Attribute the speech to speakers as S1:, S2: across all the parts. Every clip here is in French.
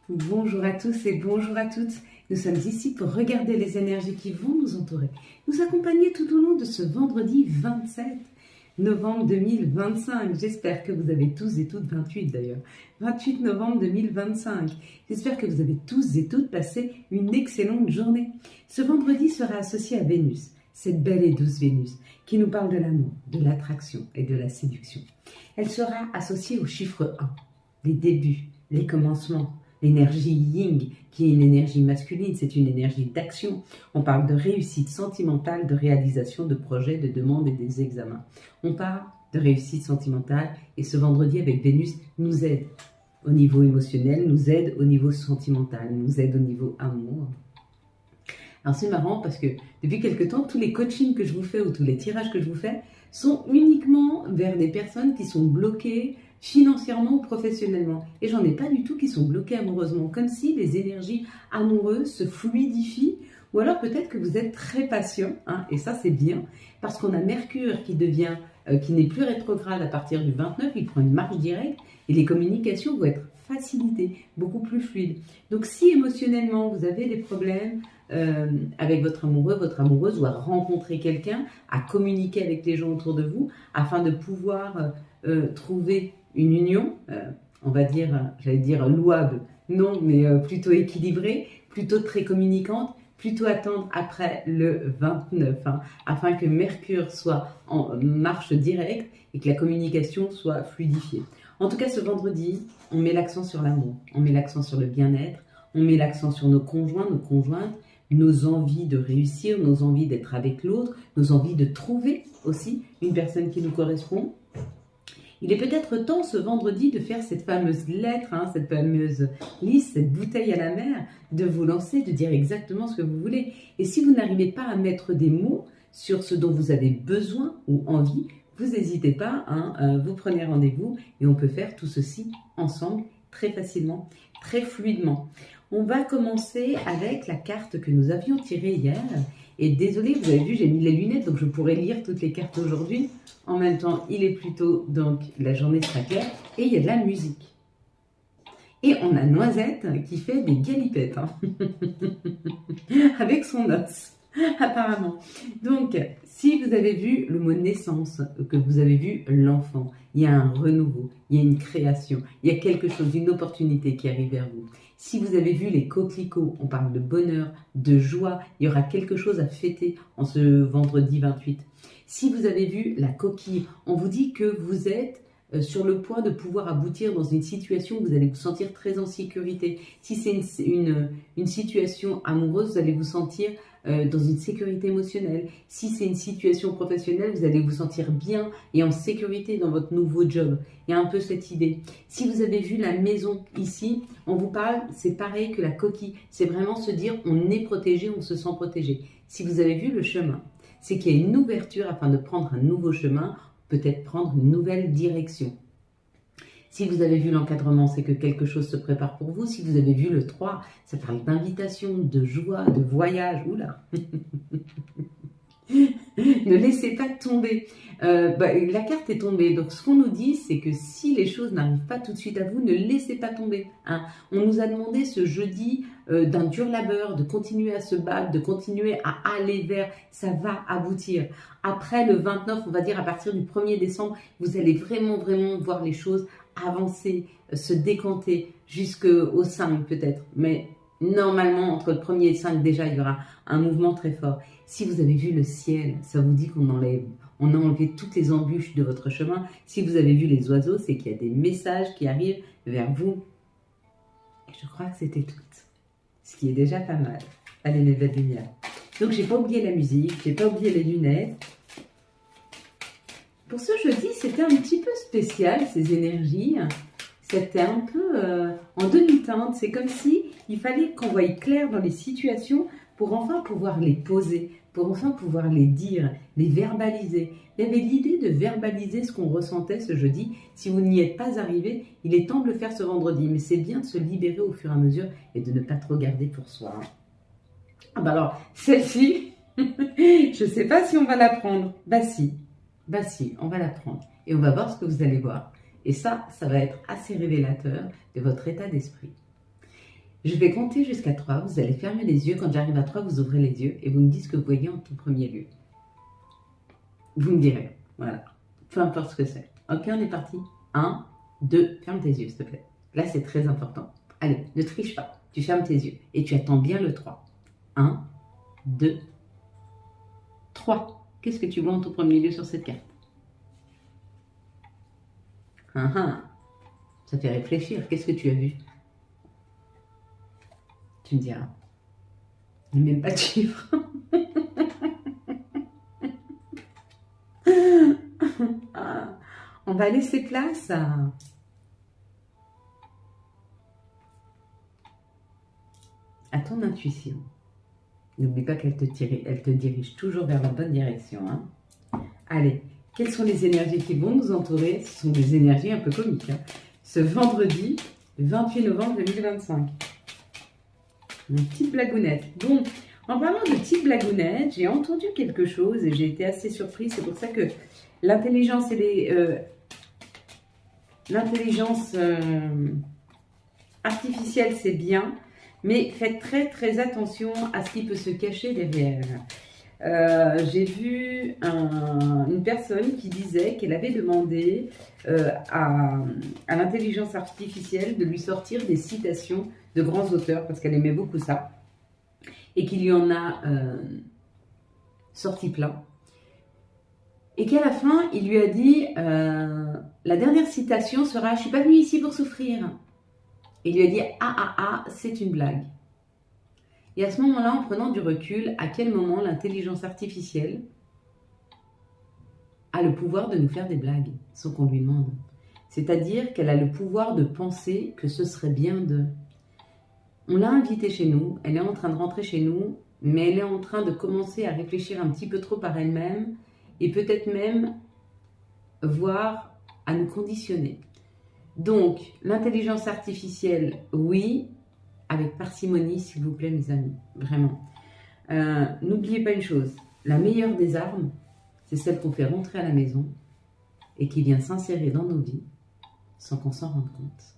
S1: Bonjour à tous et bonjour à toutes. Nous sommes ici pour regarder les énergies qui vont nous entourer, nous accompagner tout au long de ce vendredi 27 novembre 2025. J'espère que vous avez tous et toutes, 28 d'ailleurs, 28 novembre 2025. J'espère que vous avez tous et toutes passé une excellente journée. Ce vendredi sera associé à Vénus, cette belle et douce Vénus qui nous parle de l'amour, de l'attraction et de la séduction. Elle sera associée au chiffre 1, les débuts, les commencements. L'énergie Yin, qui est une énergie masculine, c'est une énergie d'action. On parle de réussite sentimentale, de réalisation de projets, de demandes et des examens. On parle de réussite sentimentale et ce vendredi avec Vénus nous aide au niveau émotionnel, nous aide au niveau sentimental, nous aide au niveau amour. Alors c'est marrant parce que depuis quelque temps, tous les coachings que je vous fais ou tous les tirages que je vous fais sont uniquement vers des personnes qui sont bloquées financièrement ou professionnellement. Et j'en ai pas du tout qui sont bloqués amoureusement, comme si les énergies amoureuses se fluidifient, ou alors peut-être que vous êtes très patient, hein, et ça c'est bien, parce qu'on a Mercure qui devient, qui n'est plus rétrograde à partir du 29, il prend une marche directe, et les communications vont être facilitées, beaucoup plus fluides. Donc si émotionnellement vous avez des problèmes avec votre amoureux, votre amoureuse, ou à rencontrer quelqu'un, à communiquer avec les gens autour de vous, afin de pouvoir trouver une union, on va dire, j'allais dire louable, non, mais plutôt équilibrée, plutôt très communicante, plutôt attendre après le 29, hein, afin que Mercure soit en marche directe et que la communication soit fluidifiée. En tout cas, ce vendredi, on met l'accent sur l'amour, on met l'accent sur le bien-être, on met l'accent sur nos conjoints, nos conjointes, nos envies de réussir, nos envies d'être avec l'autre, nos envies de trouver aussi une personne qui nous correspond. Il est peut-être temps ce vendredi de faire cette fameuse lettre, hein, cette fameuse liste, cette bouteille à la mer, de vous lancer, de dire exactement ce que vous voulez. Et si vous n'arrivez pas à mettre des mots sur ce dont vous avez besoin ou envie, vous n'hésitez pas, hein, vous prenez rendez-vous et on peut faire tout ceci ensemble très facilement, très fluidement. On va commencer avec la carte que nous avions tirée hier. Et désolé, vous avez vu, j'ai mis les lunettes, donc je pourrais lire toutes les cartes aujourd'hui. En même temps, il est plus tôt, donc la journée sera claire. Et il y a de la musique. Et on a Noisette qui fait des galipettes, hein. Avec son os, apparemment. Donc, si vous avez vu le mot naissance, que vous avez vu l'enfant, il y a un renouveau, il y a une création, il y a quelque chose, une opportunité qui arrive vers vous. Si vous avez vu les coquelicots, on parle de bonheur, de joie, il y aura quelque chose à fêter en ce vendredi 28. Si vous avez vu la coquille, on vous dit que vous êtes sur le point de pouvoir aboutir dans une situation où vous allez vous sentir très en sécurité. Si c'est une situation amoureuse, vous allez vous sentir dans une sécurité émotionnelle. Si c'est une situation professionnelle, vous allez vous sentir bien et en sécurité dans votre nouveau job. Il y a un peu cette idée. Si vous avez vu la maison ici, on vous parle, c'est pareil que la coquille. C'est vraiment se dire on est protégé, on se sent protégé. Si vous avez vu le chemin, c'est qu'il y a une ouverture afin de prendre un nouveau chemin, peut-être prendre une nouvelle direction. Si vous avez vu l'encadrement, c'est que quelque chose se prépare pour vous. Si vous avez vu le 3, ça parle d'invitation, de joie, de voyage. Oula. Ne laissez pas tomber. La carte est tombée. Donc, ce qu'on nous dit, c'est que si les choses n'arrivent pas tout de suite à vous, ne laissez pas tomber, hein. On nous a demandé ce jeudi d'un dur labeur, de continuer à se battre, de continuer à aller vers. Ça va aboutir. Après le 29, on va dire à partir du 1er décembre, vous allez vraiment, vraiment voir les choses avancer, se décanter jusqu'au 5 peut-être. Mais normalement, entre le 1er et le 5, déjà, il y aura un mouvement très fort. Si vous avez vu le ciel, ça vous dit qu'on enlève. On a enlevé toutes les embûches de votre chemin. Si vous avez vu les oiseaux, c'est qu'il y a des messages qui arrivent vers vous. Et je crois que c'était tout. Ce qui est déjà pas mal. Allez, mes belles lumières. Donc, j'ai pas oublié la musique, j'ai pas oublié les lunettes. Pour ce jeudi, c'était un petit peu spécial, ces énergies. C'était un peu en demi-teinte. C'est comme si il fallait qu'on voie clair dans les situations pour enfin pouvoir les poser, pour enfin pouvoir les dire, les verbaliser. Il y avait l'idée de verbaliser ce qu'on ressentait ce jeudi. Si vous n'y êtes pas arrivé, il est temps de le faire ce vendredi. Mais c'est bien de se libérer au fur et à mesure et de ne pas trop garder pour soi. Ah bah alors, celle-ci, je ne sais pas si on va la prendre. Bah si, on va la prendre. Et on va voir ce que vous allez voir. Et ça va être assez révélateur de votre état d'esprit. Je vais compter jusqu'à 3. Vous allez fermer les yeux. Quand j'arrive à 3, vous ouvrez les yeux et vous me dites ce que vous voyez en tout premier lieu. Vous me direz. Voilà. Peu importe ce que c'est. Ok, on est parti. 1, 2. Ferme tes yeux, s'il te plaît. Là, c'est très important. Allez, ne triche pas. Tu fermes tes yeux et tu attends bien le 3. 1, 2, 3. Qu'est-ce que tu vois en tout premier lieu sur cette carte? Ça fait réfléchir. Qu'est-ce que tu as vu? Tu me diras. Il n'y a même pas de chiffres. On va laisser place à ton intuition. N'oublie pas qu'elle te dirige toujours vers la bonne direction. Hein. Allez, quelles sont les énergies qui vont nous entourer? Ce sont des énergies un peu comiques. Hein. Ce vendredi 28 novembre 2025. Une petite blagounette. Bon, en parlant de petite blagounette, j'ai entendu quelque chose et j'ai été assez surprise. C'est pour ça que l'intelligence artificielle, c'est bien. Mais faites très très attention à ce qui peut se cacher derrière. J'ai vu une personne qui disait qu'elle avait demandé à l'intelligence artificielle de lui sortir des citations de grands auteurs, parce qu'elle aimait beaucoup ça, et qu'il lui en a sorti plein. Et qu'à la fin, il lui a dit la dernière citation sera « Je suis pas venu ici pour souffrir ». Et il lui a dit « Ah, c'est une blague ». Et à ce moment-là, en prenant du recul, à quel moment l'intelligence artificielle a le pouvoir de nous faire des blagues sans qu'on lui demande? C'est-à-dire qu'elle a le pouvoir de penser que ce serait bien de... On l'a invitée chez nous, elle est en train de rentrer chez nous, mais elle est en train de commencer à réfléchir un petit peu trop par elle-même et peut-être même voire à nous conditionner. Donc, l'intelligence artificielle, oui, avec parcimonie, s'il vous plaît, mes amis, vraiment. N'oubliez pas une chose, la meilleure des armes, c'est celle qu'on fait rentrer à la maison et qui vient s'insérer dans nos vies sans qu'on s'en rende compte.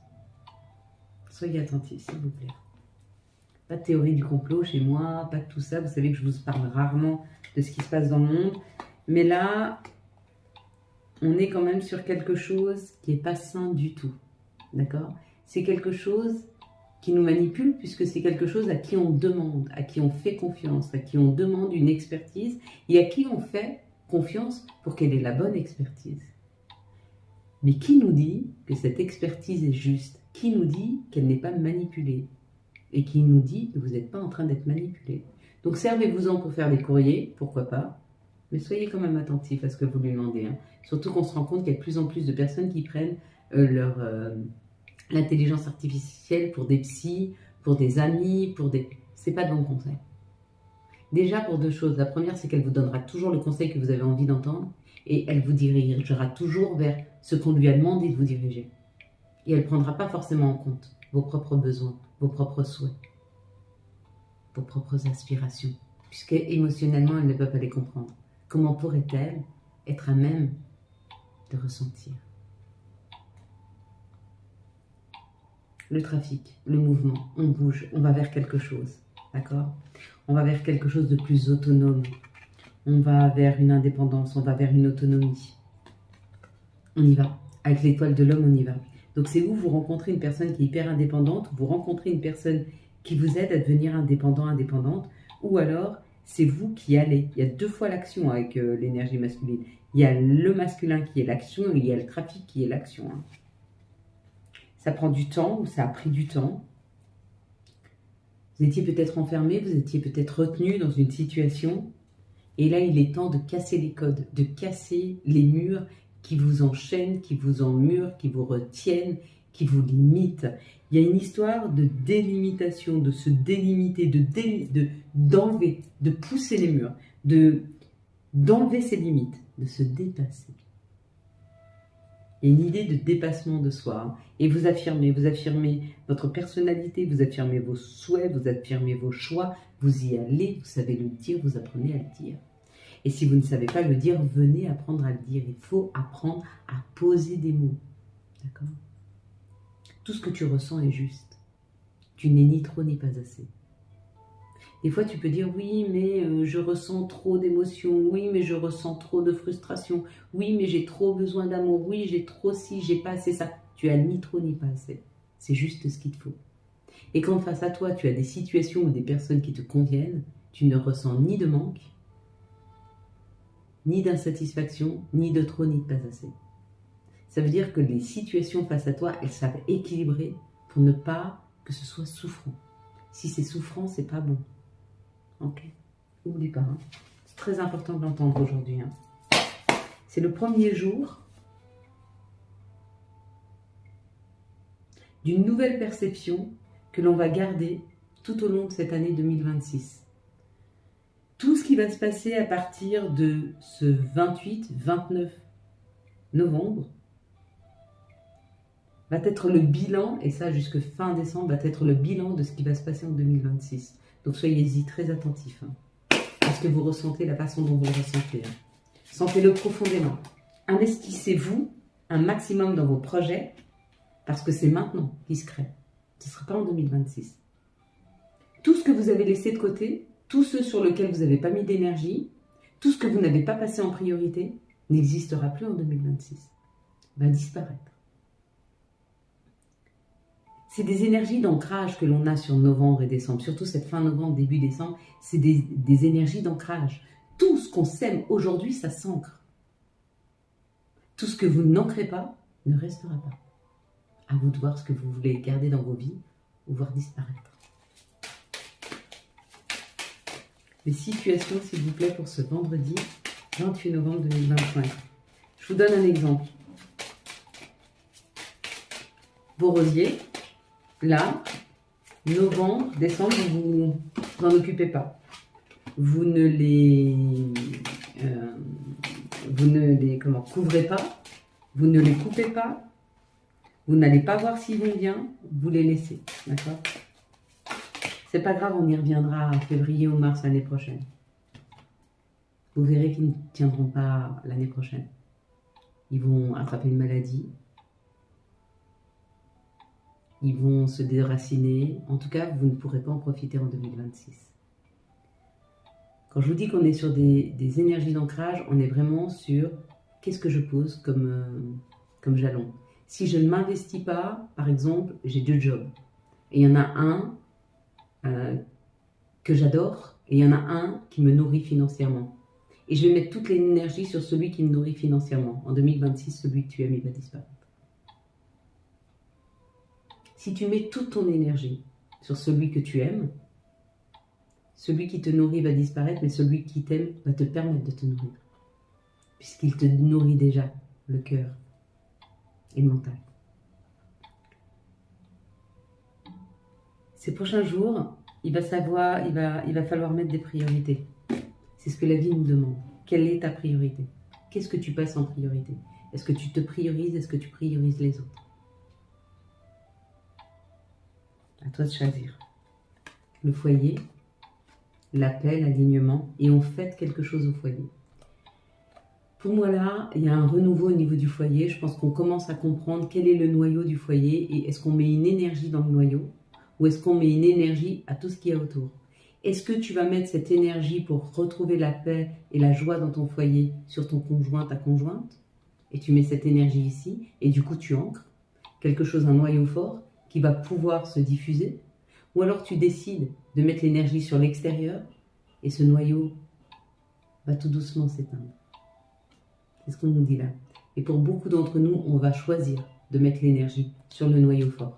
S1: Soyez attentifs, s'il vous plaît. Pas de théorie du complot chez moi, pas de tout ça. Vous savez que je vous parle rarement de ce qui se passe dans le monde. Mais là, on est quand même sur quelque chose qui n'est pas sain du tout. D'accord? C'est quelque chose qui nous manipule puisque c'est quelque chose à qui on demande, à qui on fait confiance, à qui on demande une expertise et à qui on fait confiance pour qu'elle ait la bonne expertise. Mais qui nous dit que cette expertise est juste? Qui nous dit qu'elle n'est pas manipulée? Et qui nous dit que vous n'êtes pas en train d'être manipulé? Donc servez-vous-en pour faire des courriers, pourquoi pas, mais soyez quand même attentifs à ce que vous lui demandez. Hein. Surtout qu'on se rend compte qu'il y a de plus en plus de personnes qui prennent l'intelligence artificielle pour des psys, pour des amis, c'est pas de bon conseil. Déjà pour deux choses. La première, c'est qu'elle vous donnera toujours le conseil que vous avez envie d'entendre et elle vous dirigera toujours vers ce qu'on lui a demandé de vous diriger. Et elle ne prendra pas forcément en compte vos propres besoins, vos propres souhaits, vos propres aspirations, puisque émotionnellement, elle ne peut pas les comprendre. Comment pourrait-elle être à même de ressentir? Le trafic, le mouvement, on bouge, on va vers quelque chose, d'accord? On va vers quelque chose de plus autonome. On va vers une indépendance, on va vers une autonomie. On y va. Avec l'étoile de l'homme, on y va. Donc c'est où vous rencontrez une personne qui est hyper indépendante, vous rencontrez une personne qui vous aide à devenir indépendant, indépendante, ou alors c'est vous qui allez. Il y a deux fois l'action avec l'énergie masculine. Il y a le masculin qui est l'action et il y a le trafic qui est l'action. Hein. Ça prend du temps ou ça a pris du temps. Vous étiez peut-être enfermé, vous étiez peut-être retenu dans une situation. Et là, il est temps de casser les codes, de casser les murs qui vous enchaînent, qui vous emmurent, qui vous retiennent, qui vous limitent. Il y a une histoire de délimitation, de se délimiter, d'enlever, de pousser les murs, d'enlever ses limites, de se dépasser. Il y a une idée de dépassement de soi. Hein. Et vous affirmez votre personnalité, vous affirmez vos souhaits, vous affirmez vos choix, vous y allez, vous savez le dire, vous apprenez à le dire. Et si vous ne savez pas le dire, venez apprendre à le dire. Il faut apprendre à poser des mots. D'accord? Tout ce que tu ressens est juste. Tu n'es ni trop ni pas assez. Des fois, tu peux dire « oui, mais je ressens trop d'émotions, oui, mais je ressens trop de frustration, oui, mais j'ai trop besoin d'amour, oui, j'ai trop ci, j'ai pas assez ça. » Tu as ni trop ni pas assez. C'est juste ce qu'il te faut. Et quand face à toi, tu as des situations ou des personnes qui te conviennent, tu ne ressens ni de manque, ni d'insatisfaction, ni de trop, ni de pas assez. Ça veut dire que les situations face à toi, elles savent équilibrer pour ne pas que ce soit souffrant. Si c'est souffrant, c'est pas bon. Ok, oublie pas. Hein. C'est très important de l'entendre aujourd'hui. Hein. C'est le premier jour d'une nouvelle perception que l'on va garder tout au long de cette année 2026. Tout ce qui va se passer à partir de ce 28-29 novembre va être le bilan, et ça jusque fin décembre, va être le bilan de ce qui va se passer en 2026. Donc soyez-y très attentifs. Hein, parce que vous ressentez la façon dont vous le ressentez. Hein. Sentez-le profondément. Investissez-vous un maximum dans vos projets, parce que c'est maintenant qu'ils se créent. Ce ne sera pas en 2026. Tout ce que vous avez laissé de côté, tous ceux sur lesquels vous n'avez pas mis d'énergie, tout ce que vous n'avez pas passé en priorité, n'existera plus en 2026. Va disparaître. C'est des énergies d'ancrage que l'on a sur novembre et décembre, surtout cette fin novembre, début décembre, c'est des énergies d'ancrage. Tout ce qu'on sème aujourd'hui, ça s'ancre. Tout ce que vous n'ancrez pas ne restera pas. À vous de voir ce que vous voulez garder dans vos vies ou voir disparaître. Les situations, s'il vous plaît, pour ce vendredi 28 novembre 2025. Je vous donne un exemple. Vos rosiers, là, novembre, décembre, vous n'en occupez pas. Vous ne les couvrez pas, vous ne les coupez pas, vous n'allez pas voir s'ils vont bien, vous les laissez, d'accord? C'est pas grave, on y reviendra en février ou mars l'année prochaine. Vous verrez qu'ils ne tiendront pas l'année prochaine. Ils vont attraper une maladie. Ils vont se déraciner. En tout cas, vous ne pourrez pas en profiter en 2026. Quand je vous dis qu'on est sur des énergies d'ancrage, on est vraiment sur qu'est-ce que je pose comme jalon. Si je ne m'investis pas, par exemple, j'ai 2 jobs. Et il y en a un que j'adore et il y en a un qui me nourrit financièrement. Et je vais mettre toute l'énergie sur celui qui me nourrit financièrement. En 2026, celui que tu aimes, il va disparaître. Si tu mets toute ton énergie sur celui que tu aimes, celui qui te nourrit va disparaître, mais celui qui t'aime va te permettre de te nourrir. Puisqu'il te nourrit déjà, le cœur et le mental. Ces prochains jours, il va falloir mettre des priorités. C'est ce que la vie nous demande. Quelle est ta priorité? Qu'est-ce que tu passes en priorité? Est-ce que tu te priorises? Est-ce que tu priorises les autres? À toi de choisir. Le foyer, l'appel, l'alignement, et on fait quelque chose au foyer. Pour moi là, il y a un renouveau au niveau du foyer. Je pense qu'on commence à comprendre quel est le noyau du foyer et est-ce qu'on met une énergie dans le noyau ou est-ce qu'on met une énergie à tout ce qu'il y a autour. Est-ce que tu vas mettre cette énergie pour retrouver la paix et la joie dans ton foyer sur ton conjoint, ta conjointe, et tu mets cette énergie ici et du coup tu ancres quelque chose, un noyau fort qui va pouvoir se diffuser, ou alors tu décides de mettre l'énergie sur l'extérieur et ce noyau va tout doucement s'éteindre. C'est ce qu'on nous dit là. Et pour beaucoup d'entre nous, on va choisir de mettre l'énergie sur le noyau fort.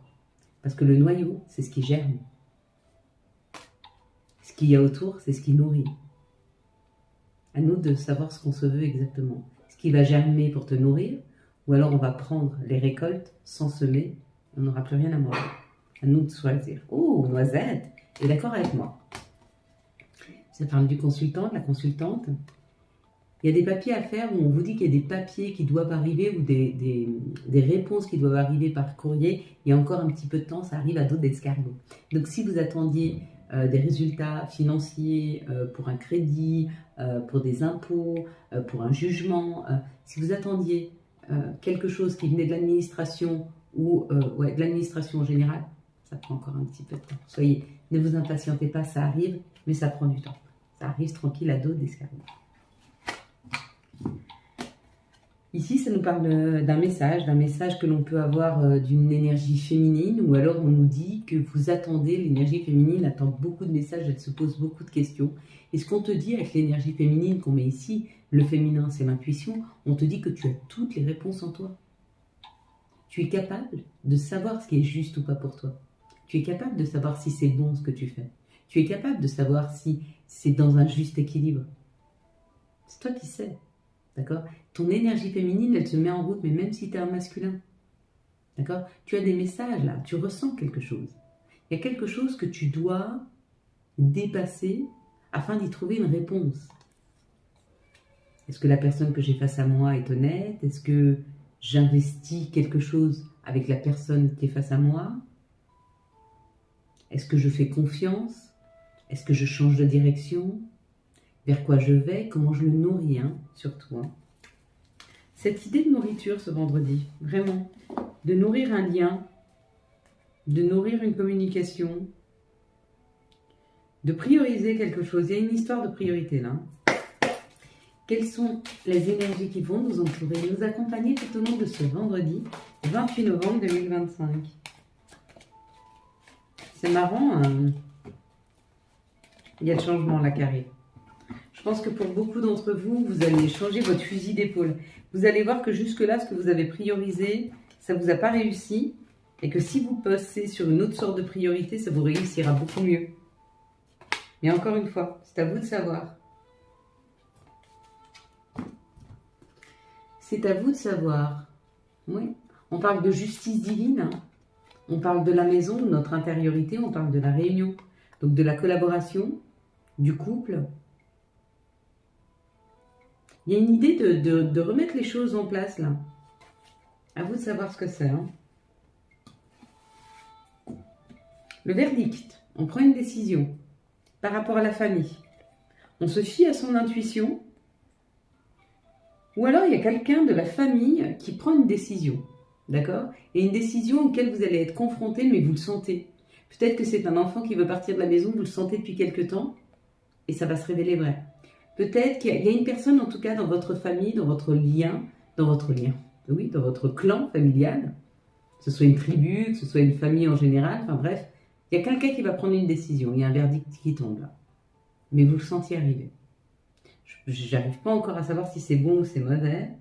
S1: Parce que le noyau, c'est ce qui germe. Ce qu'il y a autour, c'est ce qui nourrit. À nous de savoir ce qu'on se veut exactement. Ce qui va germer pour te nourrir, ou alors on va prendre les récoltes sans semer, on n'aura plus rien à manger. À nous de choisir. Oh, noisette! Tu es d'accord avec moi? Ça parle du consultant, de la consultante. Il y a des papiers à faire où on vous dit qu'il y a des papiers qui doivent arriver ou des réponses qui doivent arriver par courrier. Il y a encore un petit peu de temps, ça arrive à dos d'escargot. Donc si vous attendiez des résultats financiers pour un crédit, pour des impôts, pour un jugement, si vous attendiez quelque chose qui venait de l'administration ou de l'administration en général, Ça prend encore un petit peu de temps. Soyez, ne vous impatientez pas, ça arrive, mais ça prend du temps. Ça arrive tranquille à dos d'escalier. Ici, ça nous parle d'un message que l'on peut avoir d'une énergie féminine, ou alors on nous dit que vous attendez, l'énergie féminine attend beaucoup de messages, elle se pose beaucoup de questions. Et ce qu'on te dit avec l'énergie féminine qu'on met ici, le féminin c'est l'intuition, on te dit que tu as toutes les réponses en toi. Tu es capable de savoir ce qui est juste ou pas pour toi. Tu es capable de savoir si c'est bon ce que tu fais. Tu es capable de savoir si c'est dans un juste équilibre. C'est toi qui sais. D'accord? Ton énergie féminine, elle se met en route, mais même si tu es un masculin. D'accord? Tu as des messages là, tu ressens quelque chose. Il y a quelque chose que tu dois dépasser afin d'y trouver une réponse. Est-ce que la personne que j'ai face à moi est honnête? Est-ce que j'investis quelque chose avec la personne qui est face à moi? Est-ce que je fais confiance? Est-ce que je change de direction? Vers quoi je vais? Comment je le nourris, hein, surtout. Hein. Cette idée de nourriture ce vendredi, vraiment, de nourrir un lien, de nourrir une communication, de prioriser quelque chose. Il y a une histoire de priorité là. Quelles sont les énergies qui vont nous entourer, nous accompagner tout au long de ce vendredi 28 novembre 2025? C'est marrant, hein. Il y a le changement là qui arrive. Je pense que pour beaucoup d'entre vous, vous allez changer votre fusil d'épaule. Vous allez voir que jusque-là, ce que vous avez priorisé, ça ne vous a pas réussi. Et que si vous passez sur une autre sorte de priorité, ça vous réussira beaucoup mieux. Mais encore une fois, c'est à vous de savoir. C'est à vous de savoir. Oui. On parle de justice divine. Hein. On parle de la maison, de notre intériorité. On parle de la réunion. Donc de la collaboration, du couple. Il y a une idée de remettre les choses en place, là. À vous de savoir ce que c'est. Hein. Le verdict. On prend une décision par rapport à la famille. On se fie à son intuition. Ou alors, il y a quelqu'un de la famille qui prend une décision. D'accord? Et une décision auquel vous allez être confronté, mais vous le sentez. Peut-être que c'est un enfant qui veut partir de la maison, vous le sentez depuis quelque temps, et ça va se révéler vrai. Peut-être qu'il y a une personne, en tout cas, dans votre famille, dans votre lien, oui, dans votre clan familial, que ce soit une tribu, que ce soit une famille en général, enfin bref, il y a quelqu'un qui va prendre une décision, il y a un verdict qui tombe là. Mais vous le sentiez arriver. Je n'arrive pas encore à savoir si c'est bon ou c'est mauvais.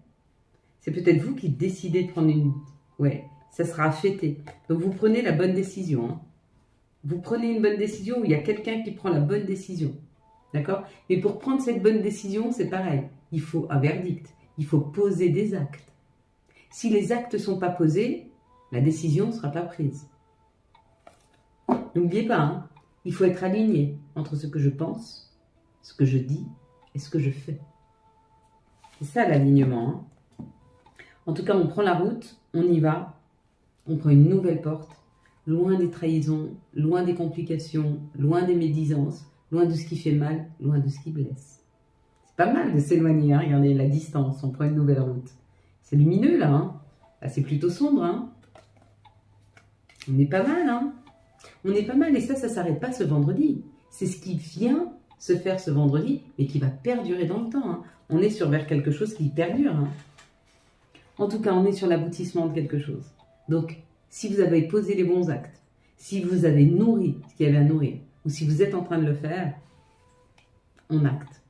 S1: C'est peut-être vous qui décidez de prendre une... Ouais, ça sera fêté. Donc vous prenez la bonne décision. Hein. Vous prenez une bonne décision où il y a quelqu'un qui prend la bonne décision. D'accord? Mais pour prendre cette bonne décision, c'est pareil. Il faut un verdict. Il faut poser des actes. Si les actes ne sont pas posés, la décision ne sera pas prise. N'oubliez pas, hein, il faut être aligné entre ce que je pense, ce que je dis et ce que je fais. C'est ça l'alignement. Hein. En tout cas, on prend la route, on y va, on prend une nouvelle porte, loin des trahisons, loin des complications, loin des médisances, loin de ce qui fait mal, loin de ce qui blesse. C'est pas mal de s'éloigner, hein. Regardez la distance, on prend une nouvelle route. C'est lumineux là, hein. Là c'est plutôt sombre. Hein. On est pas mal, hein. On est pas mal et ça s'arrête pas ce vendredi. C'est ce qui vient se faire ce vendredi, mais qui va perdurer dans le temps. Hein. On est vers quelque chose qui perdure. Hein. En tout cas, on est sur l'aboutissement de quelque chose. Donc, si vous avez posé les bons actes, si vous avez nourri ce qu'il y avait à nourrir, ou si vous êtes en train de le faire, on acte.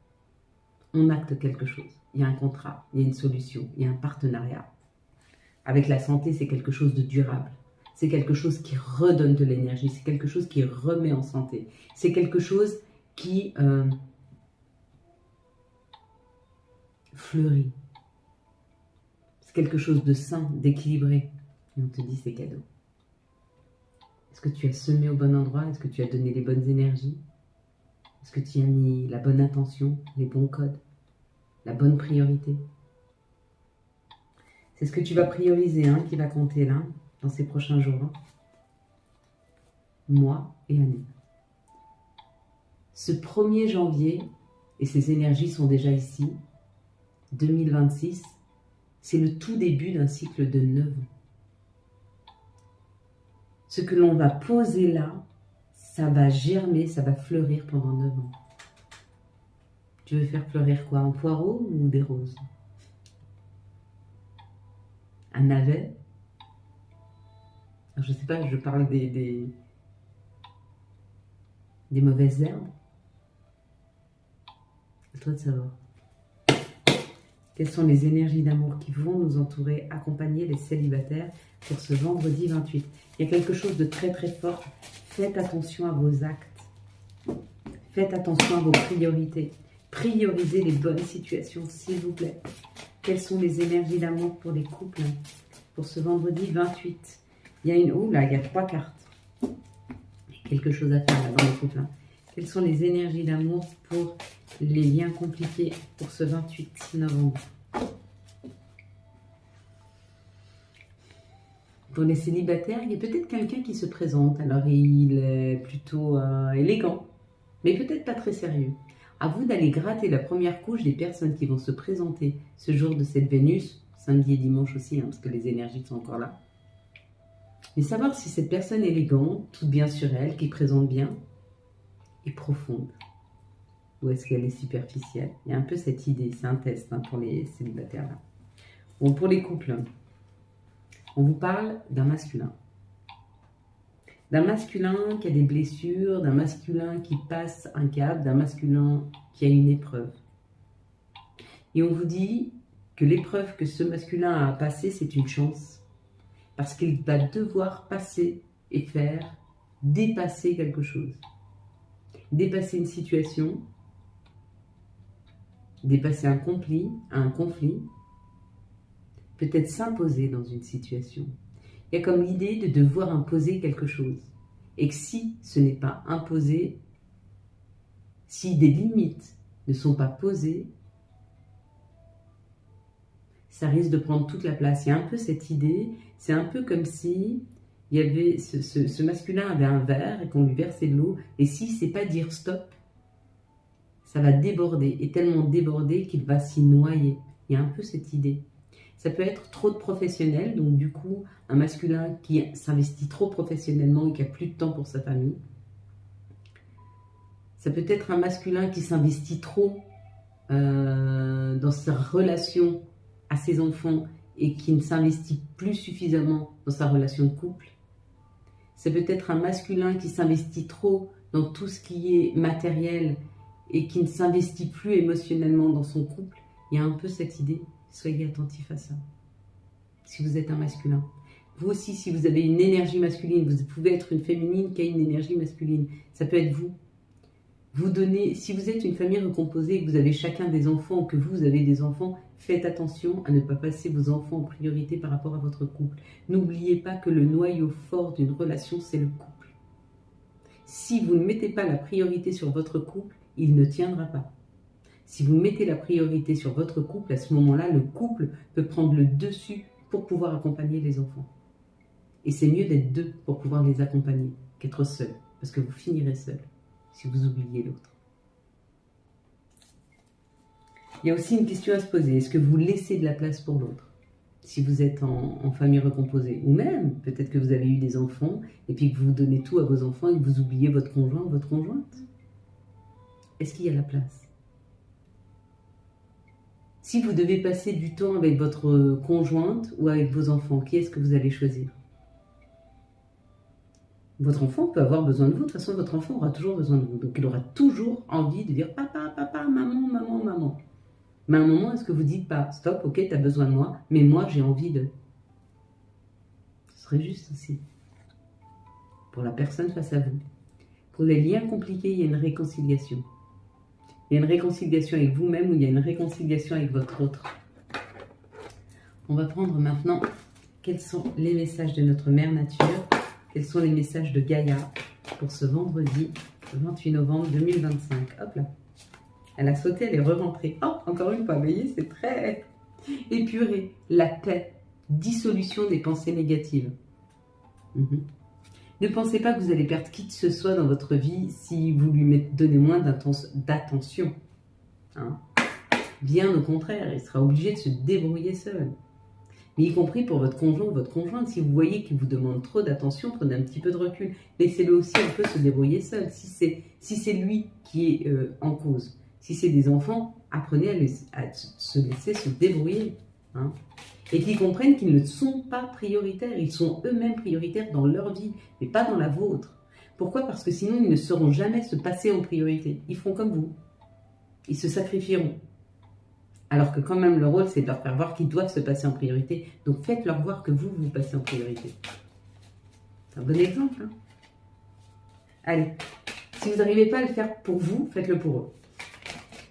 S1: On acte quelque chose. Il y a un contrat, il y a une solution, il y a un partenariat. Avec la santé, c'est quelque chose de durable. C'est quelque chose qui redonne de l'énergie. C'est quelque chose qui remet en santé. C'est quelque chose qui fleurit. C'est quelque chose de sain, d'équilibré. Et on te dit c'est cadeau. Est-ce que tu as semé au bon endroit? Est-ce que tu as donné les bonnes énergies? Est-ce que tu as mis la bonne intention, les bons codes, la bonne priorité? C'est ce que tu vas prioriser, hein, qui va compter là, dans ces prochains jours. Hein. Moi et Annie. Ce 1er janvier, et ces énergies sont déjà ici, 2026, c'est le tout début d'un cycle de 9 ans. Ce que l'on va poser là, ça va germer, ça va fleurir pendant 9 ans. Tu veux faire fleurir quoi? Un poireau ou des roses? Un navet? Alors, je ne sais pas, je parle des mauvaises herbes. C'est à toi de savoir. Quelles sont les énergies d'amour qui vont nous entourer, accompagner les célibataires pour ce vendredi 28? Il y a quelque chose de très très fort. Faites attention à vos actes. Faites attention à vos priorités. Priorisez les bonnes situations, s'il vous plaît. Quelles sont les énergies d'amour pour les couples pour ce vendredi 28? Il y a il y a 3 cartes. Il y a quelque chose à faire là dans les couples. Quelles sont les énergies d'amour pour les liens compliqués pour ce 28 novembre? Pour les célibataires, il y a peut-être quelqu'un qui se présente. Alors, il est plutôt élégant, mais peut-être pas très sérieux. À vous d'aller gratter la première couche des personnes qui vont se présenter ce jour de cette Vénus, samedi et dimanche aussi, parce que les énergies sont encore là. Mais savoir si cette personne élégante, toute bien sur elle, qui présente bien, est profonde. Ou est-ce qu'elle est superficielle? Il y a un peu cette idée, c'est un test pour les célibataires là. Bon, pour les couples, on vous parle d'un masculin. D'un masculin qui a des blessures, d'un masculin qui passe un cap, d'un masculin qui a une épreuve. Et on vous dit que l'épreuve que ce masculin a à passer, c'est une chance. Parce qu'il va devoir passer et faire dépasser quelque chose. Dépasser une situation, dépasser un conflit, peut-être s'imposer dans une situation. Il y a comme l'idée de devoir imposer quelque chose. Et que si ce n'est pas imposé, si des limites ne sont pas posées, ça risque de prendre toute la place. Il y a un peu cette idée, c'est un peu comme si il y avait ce masculin avait un verre et qu'on lui versait de l'eau, et si c'est pas dire stop, ça va déborder, et tellement déborder qu'il va s'y noyer. Il y a un peu cette idée. Ça peut être trop de professionnels, donc du coup, un masculin qui s'investit trop professionnellement et qui a plus de temps pour sa famille. Ça peut être un masculin qui s'investit trop dans sa relation à ses enfants et qui ne s'investit plus suffisamment dans sa relation de couple. Ça peut être un masculin qui s'investit trop dans tout ce qui est matériel et qui ne s'investit plus émotionnellement dans son couple. Il y a un peu cette idée. Soyez attentifs à ça. Si vous êtes un masculin. Vous aussi, si vous avez une énergie masculine, vous pouvez être une féminine qui a une énergie masculine. Ça peut être vous. Vous donnez, si vous êtes une famille recomposée et que vous avez chacun des enfants ou que vous avez des enfants, faites attention à ne pas passer vos enfants en priorité par rapport à votre couple. N'oubliez pas que le noyau fort d'une relation, c'est le couple. Si vous ne mettez pas la priorité sur votre couple, il ne tiendra pas. Si vous mettez la priorité sur votre couple, à ce moment-là, le couple peut prendre le dessus pour pouvoir accompagner les enfants. Et c'est mieux d'être deux pour pouvoir les accompagner qu'être seul, parce que vous finirez seul si vous oubliez l'autre. Il y a aussi une question à se poser. Est-ce que vous laissez de la place pour l'autre? Si vous êtes en famille recomposée, ou même peut-être que vous avez eu des enfants et puis que vous donnez tout à vos enfants et que vous oubliez votre conjoint ou votre conjointe. Est-ce qu'il y a la place? Si vous devez passer du temps avec votre conjointe ou avec vos enfants, qui est-ce que vous allez choisir? Votre enfant peut avoir besoin de vous. De toute façon, votre enfant aura toujours besoin de vous. Donc, il aura toujours envie de dire papa, papa, maman, maman, maman. Mais à un moment, est-ce que vous dites pas stop, ok, tu as besoin de moi, mais moi, j'ai envie de... Ce serait juste aussi. Pour la personne face à vous. Pour les liens compliqués, il y a une réconciliation. Il y a une réconciliation avec vous-même ou il y a une réconciliation avec votre autre. On va prendre maintenant quels sont les messages de notre mère nature, quels sont les messages de Gaïa pour ce vendredi 28 novembre 2025. Hop là. Elle a sauté, elle est re-rentrée. Oh, encore une fois, vous voyez, c'est très épuré. La paix, dissolution des pensées négatives. Ne pensez pas que vous allez perdre qui que ce soit dans votre vie si vous lui donnez moins d'attention. Bien au contraire, il sera obligé de se débrouiller seul. Mais y compris pour votre conjoint ou votre conjointe. Si vous voyez qu'il vous demande trop d'attention, prenez un petit peu de recul. Laissez-le aussi un peu se débrouiller seul. Si c'est lui qui est en cause. Si c'est des enfants, apprenez à se laisser se débrouiller. Hein. Et qu'ils comprennent qu'ils ne sont pas prioritaires. Ils sont eux-mêmes prioritaires dans leur vie, mais pas dans la vôtre. Pourquoi? Parce que sinon, ils ne sauront jamais se passer en priorité. Ils feront comme vous. Ils se sacrifieront. Alors que quand même, le rôle, c'est de leur faire voir qu'ils doivent se passer en priorité. Donc, faites-leur voir que vous, vous passez en priorité. C'est un bon exemple. Hein. Allez, si vous n'arrivez pas à le faire pour vous, faites-le pour eux.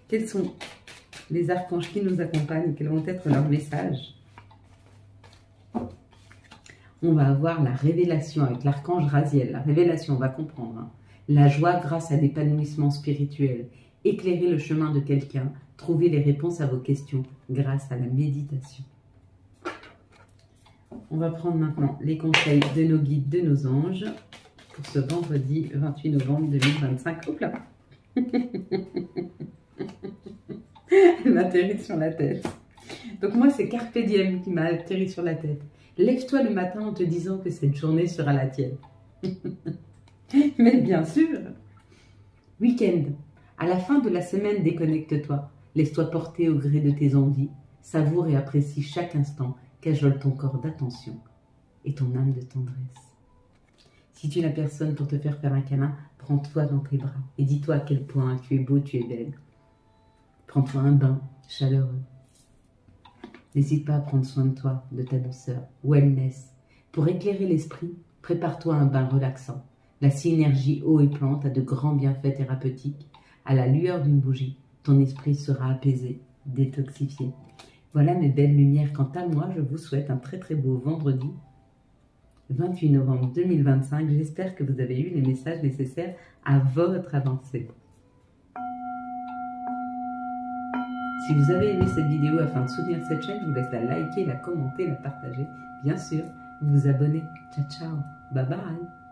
S1: Quels sont les archanges qui nous accompagnent et quels vont être leurs messages? On va avoir la révélation avec l'archange Raziel. La révélation, on va comprendre. Hein. La joie grâce à l'épanouissement spirituel. Éclairer le chemin de quelqu'un. Trouver les réponses à vos questions grâce à la méditation. On va prendre maintenant les conseils de nos guides, de nos anges pour ce vendredi 28 novembre 2025. Hop là. Elle m'a atterri sur la tête. Donc moi, c'est Carpe Diem qui m'a atterri sur la tête. Lève-toi le matin en te disant que cette journée sera la tienne. Mais bien sûr. Week-end. À la fin de la semaine, déconnecte-toi. Laisse-toi porter au gré de tes envies. Savoure et apprécie chaque instant. Cajole ton corps d'attention et ton âme de tendresse. Si tu n'as personne pour te faire un câlin, prends-toi dans tes bras et dis-toi à quel point tu es beau, tu es belle. Prends-toi un bain chaleureux. N'hésite pas à prendre soin de toi, de ta douceur. Wellness. Pour éclairer l'esprit, prépare-toi un bain relaxant. La synergie eau et plante a de grands bienfaits thérapeutiques. À la lueur d'une bougie, ton esprit sera apaisé, détoxifié. Voilà mes belles lumières. Quant à moi, je vous souhaite un très très beau vendredi 28 novembre 2025. J'espère que vous avez eu les messages nécessaires à votre avancée. Si vous avez aimé cette vidéo, afin de soutenir cette chaîne, je vous laisse la liker, la commenter, la partager. Bien sûr, vous abonner. Ciao, ciao. Bye bye.